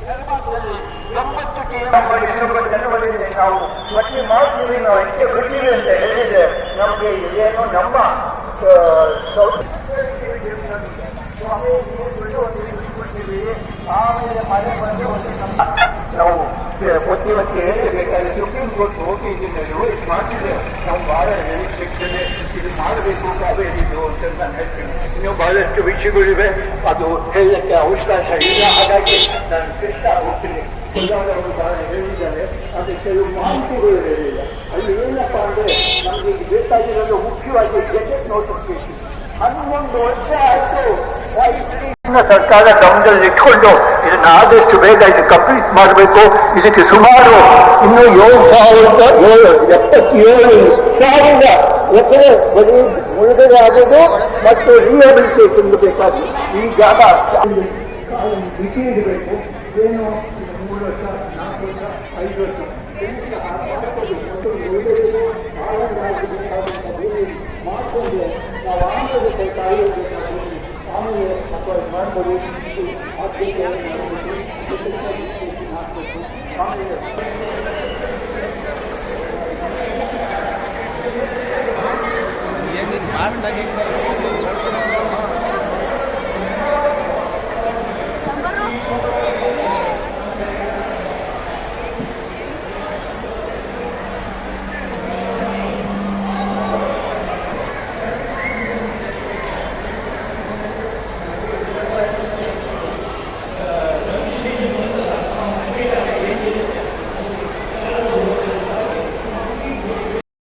ನಾವು ಮಟ್ಟಿ ಮಾಡ್ತೀವಿ, ನಾವು ಹೆಚ್ಚು ಬಿಟ್ಟಿವಿ ಅಂತ ಹೇಳಿದ್ರೆ ನಮಗೆ ಏನು ನಮ್ಮ ಆಮೇಲೆ ಮಳೆ ಬಂದು ನಾವು ಬುದ್ಧಿವಂತಿಕೆ ಹೇಳಬೇಕಾದ್ರೆ ಸುಪ್ರೀಂ ಕೋರ್ಟ್ ನೋಟಿಸಿನಲ್ಲಿ ಮಾಡ್ತಿದೆ. ನಾವು ಬಹಳ ನಿರೀಕ್ಷಿಸ್ತೇನೆ ಇದು ಮಾಡಬೇಕು ಕಾವೇರಿದು ಅಂತ ನಾನು ಹೇಳ್ತೀನಿ. ಇನ್ನೂ ಬಹಳಷ್ಟು ವಿಷಯಗಳಿವೆ, ಅದು ಹೇಳಕ್ಕೆ ಅವಕಾಶ ಇಲ್ಲ. ಹಾಗಾಗಿ ನಾನು ಕೃಷ್ಣ ಹೋಗ್ತೀನಿ. ಅವರು ಬಹಳ ಹೇಳಿದ್ದಾರೆ, ಅದು ಕೆಲವು ಮಾಹಿತಿಗಳು ಹೇಳಿಲ್ಲ. ಅಲ್ಲಿ ಏನಪ್ಪ ಅಂದರೆ ನಮಗೆ ಬೇಕಾಗಿರೋದು ಮುಖ್ಯವಾಗಿ ಗೆಜೆಟ್ ನೋಟಿಫಿಕೇಶನ್. 11 ವರ್ಷ ಆಯಿತು ಸರ್ಕಾರ ಗಮನದಲ್ಲಿ ಇಟ್ಕೊಂಡು ಇದನ್ನು ಆದಷ್ಟು ಬೇಗ ಇದು ಕಂಪ್ಲೀಟ್ ಮಾಡಬೇಕು. ಇದಕ್ಕೆ ಸುಮಾರು ಇನ್ನು 7,077,000 ಎಕರೆ ಮುಳುಗಡೆ ಆಗೋದು ಮತ್ತು ರಿಹ್ಯಾಬಿಲಿಟೇಷನ್ ಬೇಕಾಗಿ ಈ ಜಾಗ ಬಿಸಿ ಇಡಬೇಕು. ಏನು 3 ವರ್ಷ 4 ವರ್ಷ 5 ವರ್ಷ ಮಾಡಿಕೊಂಡು ನಾವು ಆಂಧ್ರಕ್ಕೆ ಕಾಯಿಬೇಕಾಗಿ ಆಮೇಲೆ ಮಾಡ್ಬೋದು. ಆಮೇಲೆ